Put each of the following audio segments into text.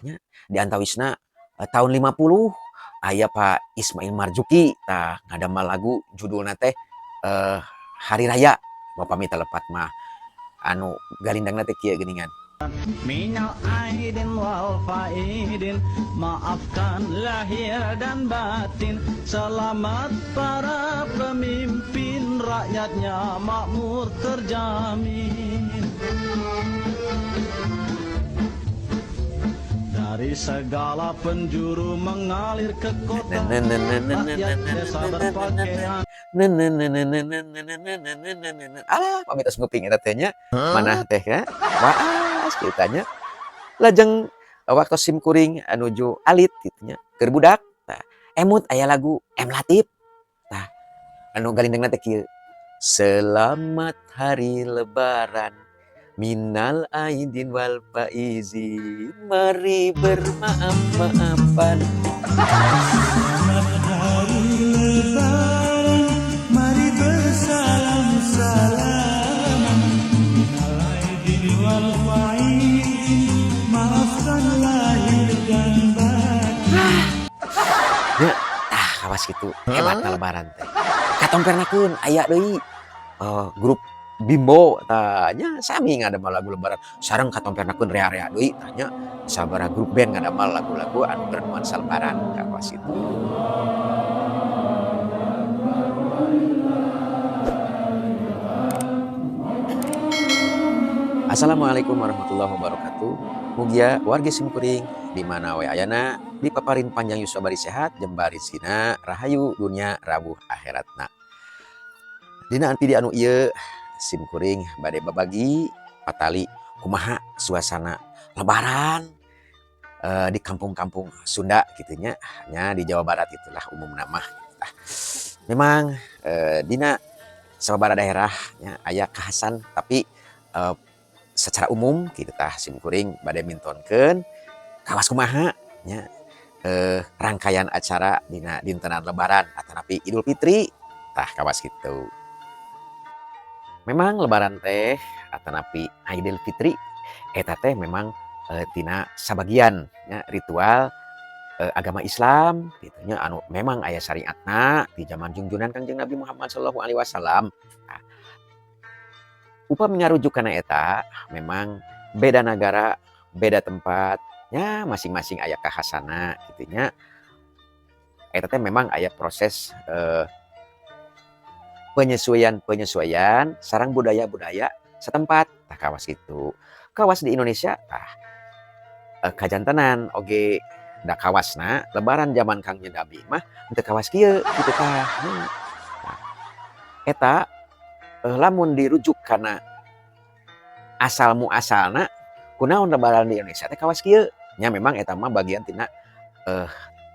nya di antawisna tahun 50 aya Pak Ismail Marzuki tah ngadamel lagu judulna teh Hari Raya Bapa mita lepat mah anu galindangna teh kieu geuningan. Minal aidin wal faidin, maafkan lahir dan batin. Selamat para pemimpin, rakyatnya makmur terjamin. Dari segala penjuru mengalir ke kota, rakyat desa berpakaian. Alah, pamitos nguping eta teh nya. Manah teh ya. Waas ceritanya. Lajeng waktu simkuring nuju alit kitu nya. Keur budak. Tah, emut aya lagu M Latif. Tah, anu galindangna teh kieu. Selamat hari lebaran. Minal aidin wal faizin. Mari bermaaf-maafan. Mari bersalam-salaman. Minal aidin wal faizin, maafkan lahir dan batin. Ya, kawas gitu. Hebatna lebaran teh. Katompernakeun aya deui grup Bimbo tanya sami ngadamel lagu lebaran sareng katompernakeun rea-rea deui tanya sabaraha grup band ngadamel lagu-lagu anu bernuansa lebaran kawas itu. Assalamualaikum warahmatullahi wabarakatuh. Mugia wargi simkuring di mana we ayana dipaparin panjang yuswa bari sehat jeung rizina rahayu dunya rawuh akhiratna. Dina anpidi anu ieu simkuring bade babagi patali kumaha suasana lebaran di kampung-kampung Sunda gitunya nya di Jawa Barat itulah umumna mah. Memang dina sababaraha daerah nya aya khasan tapi secara umum gitu tah simkuring bade mintonkeun kawas kumaha nya rangkaian acara dina dintenan lebaran atanapi Idul Fitri tah kawas kitu. Memang lebaran teh atanapi Idul Fitri eta teh memang tina sabagian nya ritual agama Islam gitu nya anu memang aya syariatna di zaman junjunan Kangjeng Nabi Muhammad sallallahu alaihi wasallam. Nah, upami ngarujuk kana eta memang beda negara, beda tempat nya masing-masing aya khasana gitu nya. Eta teh memang aya proses penyesuaian sareng budaya-budaya setempat tah kawas itu. Kawas di Indonesia tah kajantenan oge da kawasna lebaran zaman Kangjeng Nabi mah teu kawas kieu kitu tah. Nah, eta lamun dirujuk kana asal muasalna kunaon lebaran di Indonesia teh kawas kieu nya memang eta mah bagian tina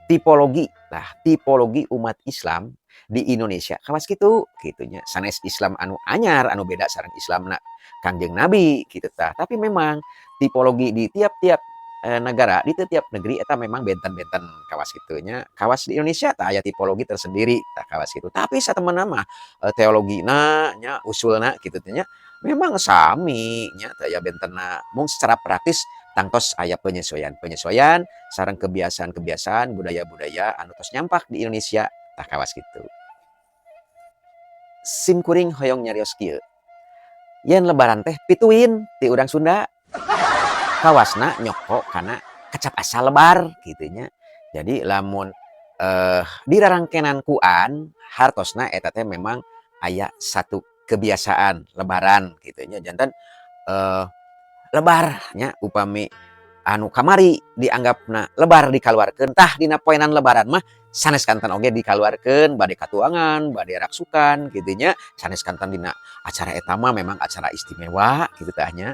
tipologi lah tipologi umat Islam di Indonesia kawas kitu gitunya sanes Islam anu anyar anu beda sareng Islamna Kangjeng Nabi kitu tah tapi memang tipologi di tiap-tiap negara di tiap negeri eta memang benten-benten kawas kitunya kawas di Indonesia tah aya tipologi tersendiri tah kawas kitu tapi satemana mah teologina nya usulna kitu nya memang sami nya teh aya bentenna mung secara praktis tangtos aya penyesuaian sareng kebiasaan-kebiasaan budaya-budaya anu tos nyampak di Indonesia tah kawas kitu. Simkuring hoyong nyarios kieu. Yen lebaran teh pituin ti urang Sunda. Kawasna nyoko kana kecap asa lebar kitu nya. Jadi lamun dirarangkenan kuan hartosna eta teh memang aya satu kebiasaan lebaran kitu nya janten lebar nya upami anu kamari dianggapna lebar dikaluarkeun tah dina poenan lebaran mah sanes kanten oge dikaluarkeun bade katuangan bade raksukan kitu nya sanes kanten dina acara eta mah memang acara istimewa kitu tah nya.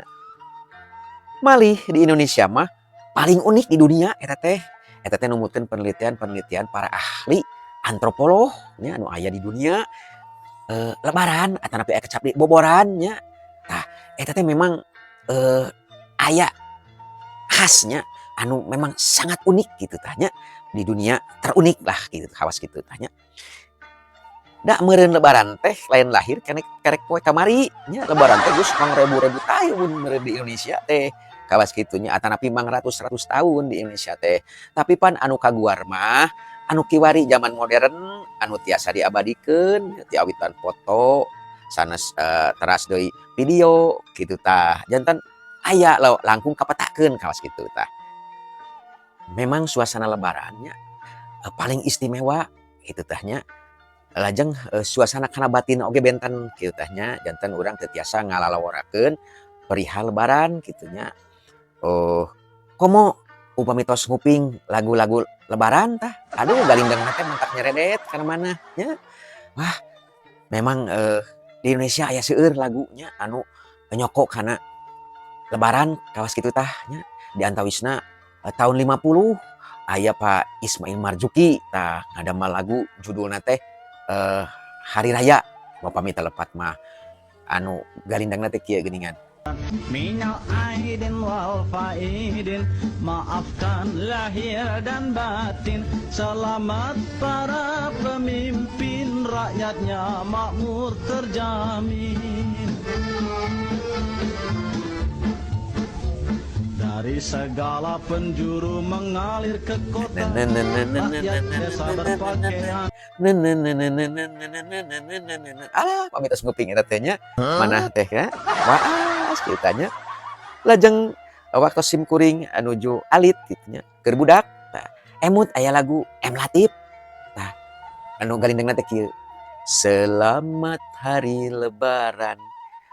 Malih di Indonesia mah paling unik di dunia eta teh numutkeun penelitian para ahli antropolog nya anu aya di dunia lebaran atanapi aya kecap di boboran nya. Tah eta teh memang aya khasnya anu memang sangat unik gitu tanya di dunia terunik lah gitu kawas gitu tanya. Da meureun lebaran teh lain lahir karek poe kamari nya lebaran teh geus 2000 tahun meureun di Indonesia teh kawas kitunya atanapi mang ratus tahun di Indonesia teh. Tapi pan anu kaguar mah anu kiwari zaman modern anu tiasa diabadikeun ti awitan foto sanes teras deui video kitu tah. Janten aya lo langkung kapetakeun kawas kitu tah. Memang suasana lebarannya paling istimewa kitu tahnya. Lajeng suasana kana batin oge benten kitu tahnya. Janten urang teu tiasa ngalalaworakeun perihal lebaran kitunya. Oh, komo upami tos nguping lagu-lagu lebaran tah. Aduh galindangna teh mantap nyeredet kana mana nya. Wah, memang di Indonesia aya seueur lagunya anu nyoko kana lebaran kawas kitu tah nya. Di antawisna tahun 50 aya Pak Ismail Marzuki tah ngadamel lagu judulna teh Hari Raya. Upami telepat mah anu galindangna teh kieu geuningan. Minal aidin wal faidin, maafkan lahir dan batin. Selamat para pemimpin, rakyatnya makmur terjamin. Dari segala penjuru mengalir ke kota, rakyat desa berpakaian. Alah, pami tos nguping eta teh nya. Manah teh ya. Waas kitanya. Lajeng waktu simkuring nuju alit kitu nya. Keur budak tah. Emut aya lagu M Latif. Tah. Anu galindangna teh kieu. Selamat hari lebaran.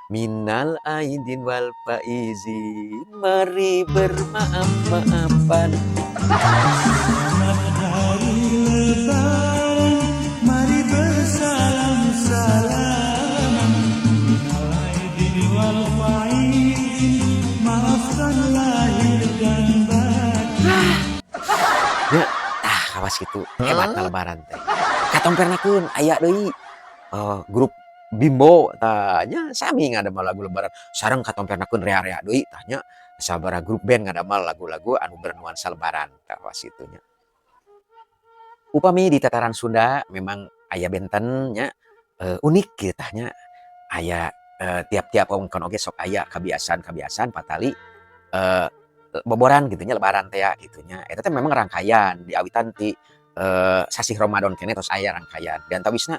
Minal aidin wal faizin, mari bermaaf-maafan. Selamat hari lebaran, mari bersalam-salaman. Minal aidin wal faizin, maafkan lahir dan batin. Ya, tah kawas kitu hebatna lebaran teh. Katompernakeun aya deui grup Bimbo tanya sami ngadamel lagu lebaran sareng katompernakeun rea-rea deui tanya sabaraha grup band ngadamel lagu-lagu anu bernuansa lebaran kawas kitu nya. Upami di tataran Sunda memang aya benten nya unik kieu tah nya. Aya tiap-tiap wewengkon oge sok aya kabiasaan patali boboran gitu nya lebaran teh gitu nya. Eta teh memang rangkaian di awitan ti sasih Ramadan keneh tos aya rangkaian. Dan tawisna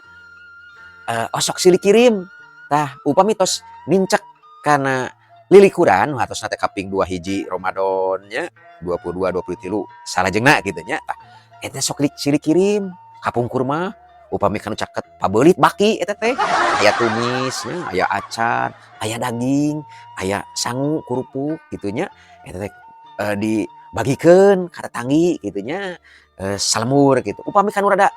osok silih kirim. Tah upami tos nincek kana lilikuran hatosna teh kaping 2 hiji Ramadan nya 22 23 salajengna kitu nya. Tah eta sok silih kirim kapungkur mah upami kanu caket pabeulit baki eta teh. Aya tumis nya, aya acar, aya daging, aya sangu kurupuk kitu nya. Eta teh dibagikeun ka tetanggi kitu nya. Salemur gitu. Upami kanu rada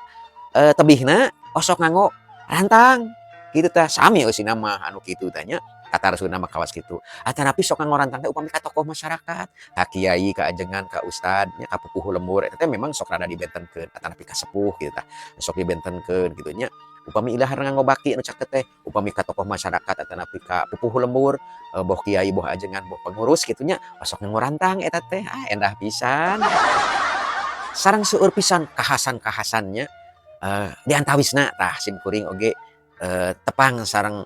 tebihna osok nganggo rantang gitu tah sami eusi nama anu kitu tah nya kataroskeun nama kawas kitu. Atanapi sok nganggo rantang teh upami ka tokoh masyarakat, ka kiai, ka ajengan, ka ustad nya, ka pupuh lembur eta teh memang sok rada dibentenkeun. Atanapi ka sepuh gitu tah sok dibentenkeun gitu nya. Upami ilahar nganggo baki anu caket teh upami ka tokoh masyarakat atanapi ka pupuh lembur, boh kiai, boh ajengan, boh pengurus kitu nya sok nganggo rantang eta teh endah pisan. Sareng seueur pisan kahasan-kahasannya di antawisna tah simkuring oge tepang sareng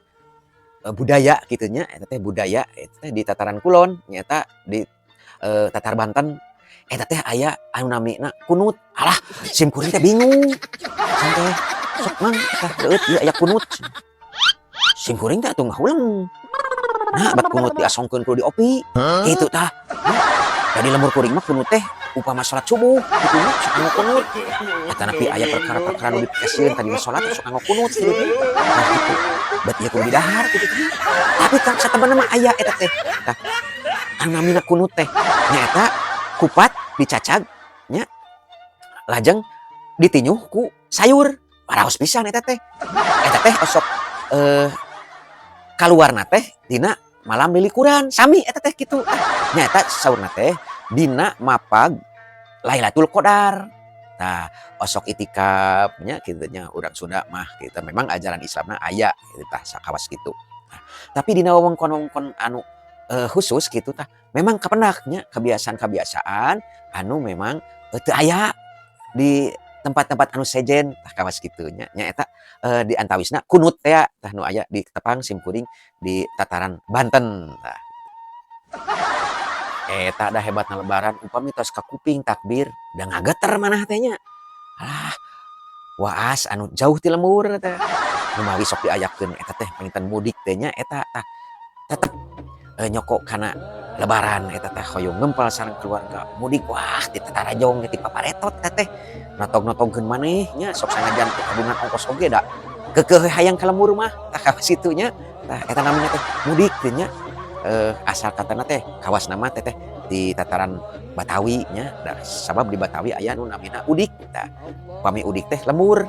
budaya kitu nya eta teh budaya eta teh di tataran kulon nyata di tatar Banten eta teh aya anu namina kunut. Alah simkuring teh bingung teh sok mang tah deueut ieu aya kunut. Simkuring teh atuh ngahulang. Nah bat kunut diasongkeun ku di opi kitu tah. Jadi lembur kuring mah kunut teh upama salat subuh kitu nya sok nganggo kunut. Atanapi aya perkara-perkara nu dipikasieun tadi mah salat sok nganggo kunut kitu teh. Nah kitu. Bet ieu kudu didahar kitu teh. Tapi kan satebeuna mah aya eta teh. Tah anu namina kunut teh nyaeta kupat dicacag nya lajeng ditinyuh ku sayur. Paraos pisan eta teh. Eta teh osok kaluarna teh dina malam lilikuran sami eta teh kitu. Nyaeta saurna teh dina mapag Lailatul Qadar. Nah, osok itikaf nya kitu nya urang Sunda mah kita memang ajaran Islamna aya kitu tah sakawas kitu. Nah, tapi dina wewengkon-wewengkon anu khusus kitu tah memang kapendak nya kebiasaan-kebiasaan anu memang teu aya di tempat-tempat anu sejen tah kawas kitu nya. Nya eta di antawisna kunut teh tah nu aya di tepang simkuring di tataran Banten tah. Eta dah hebatna lebaran upami tos ka kuping takbir da ngageter manah teh nya. Alah, waas anu jauh ti lembur teh. Nu mawi sok diayakeun eta teh panginten mudik teh nya eta tah tetep nyoko kana lebaran eta teh hoyong ngempal sareng keluarga mudik wah ti tatarajong ti paparetot eta teh notog-notogkeun maneh nya sok sanajan teu kagungan ongkos oge da keukeuh hayang ka lembur mah tah ka situ nya tah eta namanya teh mudik teh nya asal katana teh kawas nama teh di tataran Batawi nya sabab di Batawi aya nu namina udik tah pami udik teh lembur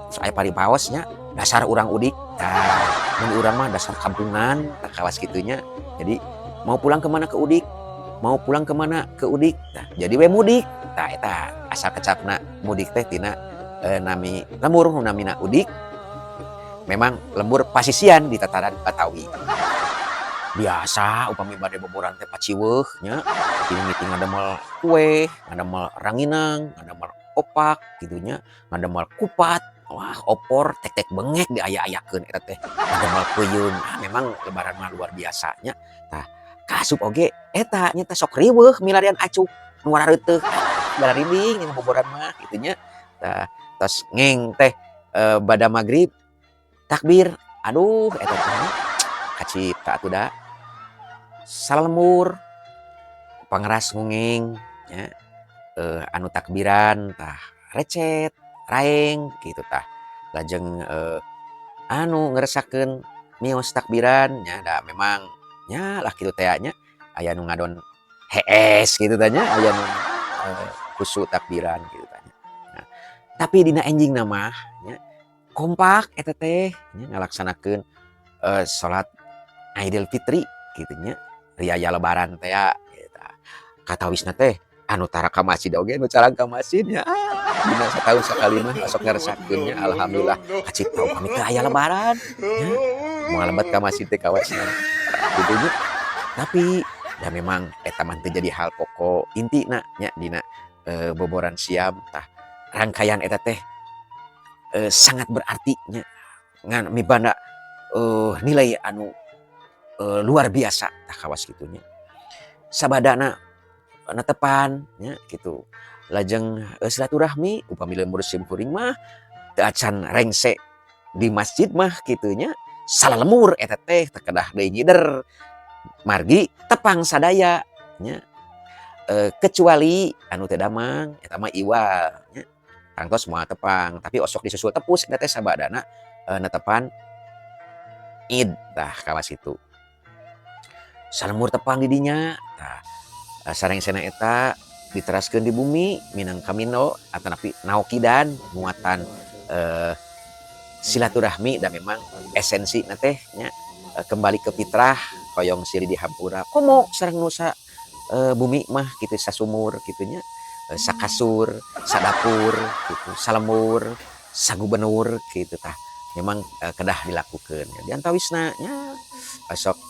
saya paripaos nya dasar urang udik tah mun urang mah dasar kampungan tah kawas kitunya jadi mau pulang kemana ke udik mau pulang kemana ke udik tah jadi we mudik tah eta asal kecapna mudik teh tina nami lembur nu namina udik memang lembur pasisian di tataran Batawi biasa upami bade boboran teh paciweuh nya ting ngademel kue ngademel ranginang ngademel opak gitunya ngademel kupat wah opor tek bengek diaya-ayakeun eta teh ngademel peuyeun memang lebaran mah luar biasanya tah kasup oge eta nya teh sok riweuh milarian acuk nu wareuteuk galarinding nya boboran mah gitunya tah tos ngeng teh bada magrib takbir aduh eta teh kacipta atuh da salemur pangeras ngunging ya anu takbiran tah recet raeng gitu tah lajeng anu ngeresakeun mios takbiran nya da memang nya lah kitu teh nya aya nu ngadon hees gitu tah nya aya nu kusu takbiran gitu tah nya nah, tapi dina enjingna mah nya kompak eta teh nya ngalaksanakeun salat Idul Fitri gitu nya riaya lebaran teh ya gitu. Katawisna teh anu tara ka masjid oge nu carang ka masjid nya dina satahun sakali mah sok ngaresakeun nya alhamdulillah kacipta upami teh aya lebaran nya moal lebat ka masjid teh kawasna kitu nya tapi da memang eta mah teu jadi hal pokok intina nya dina boboran siam tah rangkaian eta teh sangat berarti nya ngan mibanda nilai anu luar biasa tah kawas kitunya sabadana netepan nya gitu lajeng silaturahmi upami lembur simkuring mah teu acan rengse di masjid mah kitunya salalemur eta teh teu kedah deui ngider margi tepang sadaya nya kecuali anu teu damang eta mah iwal nya tangtos moal tepang tapi osok disusul tepus eta teh sabadana netepan Id tah kawas itu salemur tepang di dinya tah sarengsena eta diteraskeun di bumi minang kamino atanapi naokidan muatan silaturahmi dan memang esensi na teh nya kembali ke fitrah hoyong siri di hampura komo sareng nusa bumi mah kitu sasumur kitunya sakasur sadapur gitu salemur sagubernur gitu tah memang kedah dilakukeun di antawisna nya sok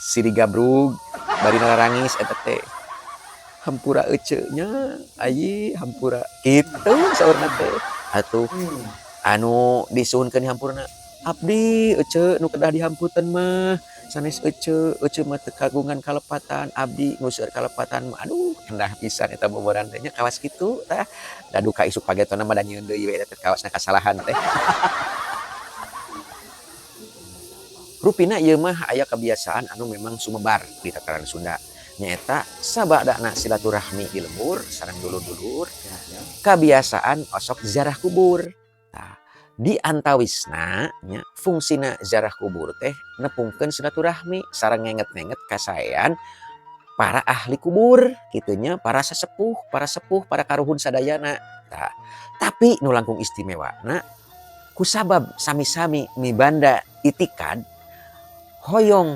siri gabrug bari nararangis eta teh hampura ece nya ayi hampura kitu saurna teh atuh anu disuhunkeun hampurna abdi ece nu kedah dihamputeun mah sanes ece mah teu kagungan kalepatan abdi nguseur kalepatan mah aduh endah pisan eta boboran teh nya kawas kitu tah da duka isuk pagetona mah da nyieun deui we eta kawasna kasalahan teh rupina ieu mah aya kebiasaan anu memang sumebar di tataran Sunda nyaeta sabadana silaturahmi di lembur sareng dulur-dulur kebiasaan osok ziarah kubur nah, di antawisna nya fungsina ziarah kubur teh nepungkeun silaturahmi sareng ngenget-ngenget kasaean para ahli kubur kitunya para sesepuh para karuhun sadayana nah, tapi nu langkung istimewana kusabab sami-sami mibanda itikad hoyong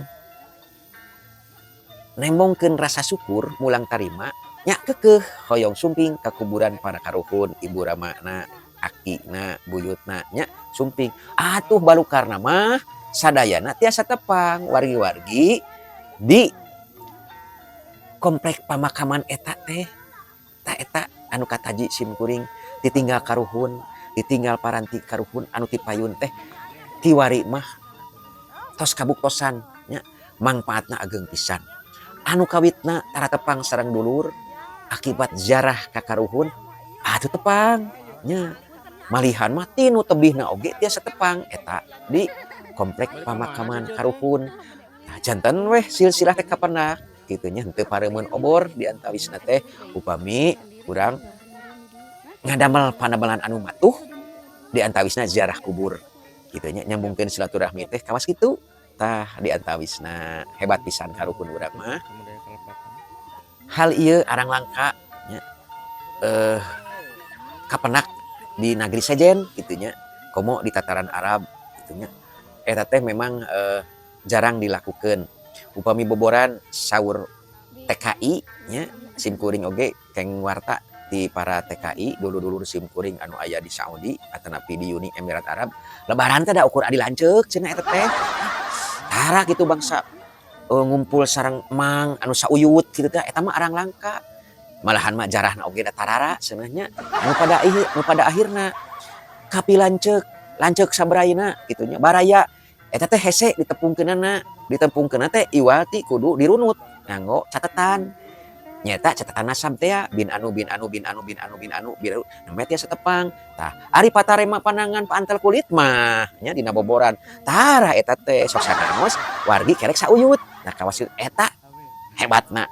nembongkeun rasa syukur mulang tarima nya keukeuh hoyong sumping ka kuburan para karuhun ibu ramana akina buyutna nya sumping atuh balukarna mah sadayana tiasa tepang wargi-wargi di komplek pemakaman eta teh ta eta anu kataji simkuring ditinggal karuhun ditinggal paranti karuhun anu tipayun teh tiwari mah tos kabuktosan nya Mangpaatna ageng pisan. Anu kawitna tara tepang sareng dulur akibat jarah kakaruhun atuh tepang nya malihan mah tinu tebihna oge tiasa tepang eta di komplek pemakaman karuhun. Nah, janten weh silsilah teh kapendak kitu nya henteu pareumeuh obor di antawisna teh upami urang ngadamel panabelan anu matuh di antawisna ziarah kubur kitu nya nyambungkeun silaturahmi teh kawas kitu tah di antawisna hebat pisan karuhun urang mah. Hal ieu arang langka nya kapenak di negeri sejen kitu nya komo di tataran Arab kitu nya eta teh memang jarang dilakukan upami boboran saur TKI nya simkuring oge keng warta di para TKI dulur-dulur simkuring anu aya di Saudi atanapi di Uni Emirat Arab lebaran teh da ukur adi lanceuk cenah eta teh tara kitu bangsa ngumpul sareng mang anu sauyut kitu teh eta mah arang langka malahan mah jarahna oge da tarara seuneuhnya anu pada akhirna kapi lanceuk sabaraina kitu nya baraya eta teh hese ditepungkeunana teh iwati kudu dirunut nganggo catatan nyata catatan nasab teh bin anu biru namanya tiasa tepang tah ari patarema panangan paantel kulit mah nya dina boboran tara eta teh sok sanaos wargi kerek sauyut nah kawas eta hebatna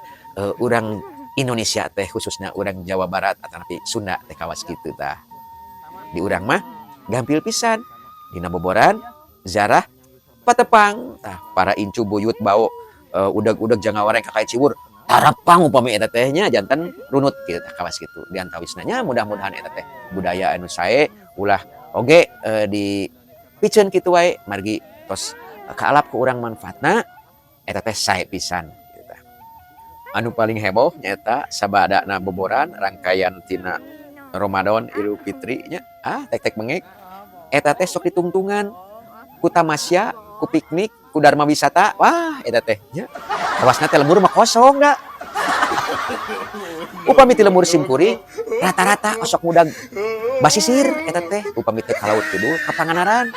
urang Indonesia teh khususnya urang Jawa Barat atanapi Sunda teh kawas kitu tah di urang mah gampil pisan dina boboran zarah patepang tah para incu buyut bau udeg-udeg jangawareng kakait ciwur tarapang upami eta teh nya janten runut kitu tah kawas kitu di antawisna nya mudah-mudahan eta teh budaya anu sae ulah oge di pikeun kitu wae margi tos kaalap ku urang manfaatna eta teh sae pisan kitu tah. Anu paling heboh nyaeta sabadana boboran rangkaian tina Ramadan Idul Fitri nya tek-tek mengek eta teh sok ditungtungan ku tamasya ku piknik ku dharma wisata wah eta teh nya awasna teh lembur mah kosong da upami ti lembur simkuring rata-rata osok mudag basisir eta teh upami teh kalaut kidul ka Pangandaran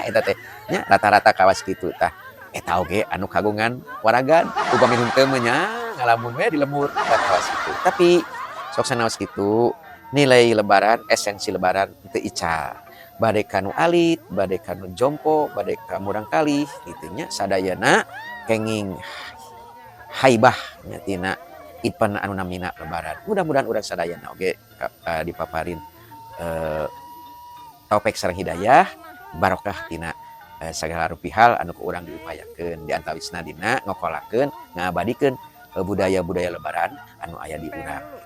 eta teh nya rata-rata kawas kitu tah eta oge anu kagungan waragan upami henteu mah nya ngalamun we di lembur kawas kitu tapi sok sanaos kitu nilai lebaran esensi lebaran teu ical bade kanu alit, bade kanu jompo, bade ka murang kali kitu nya sadayana kenging haibah nya tina ipan anu namina lebaran. Mudah-mudahan urang sadayana oge dipaparin taufik sareng hidayah barokah tina sagala rupihal anu ku urang diupayakeun di antawisna dina ngokolakeun ngabadikeun budaya-budaya lebaran anu aya di urang.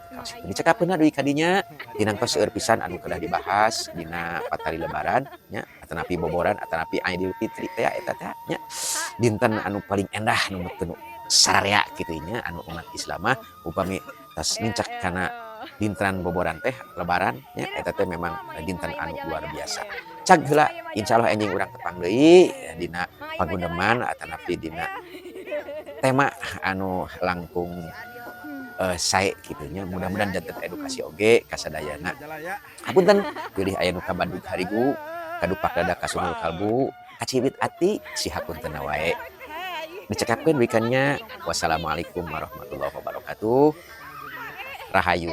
Dicekapeuna deui kadinya dinangtos seueur pisan anu kedah dibahas dina patari lebaran nya atanapi boboran atanapi Idul Fitri teh eta teh nya dinten anu paling endah nu teu sararea kitu nya anu umat Islam mah upami tas nincak kana dinten boboran teh lebaran nya eta teh memang dinten anu luar biasa. Cag heula insyaallah enjing urang tepang deui dina pagundeman atanapi dina tema anu langkung sae kitu nya mudah-mudahan janten edukasi oge kasadayana. Hapunten pilih aya nu ka Bandung harigu kadupak dadak kasunul kalbu kaciwit ati si hapunten wae. Dicekapkeun wikannya wassalamualaikum warahmatullahi wabarakatuh. Rahayu.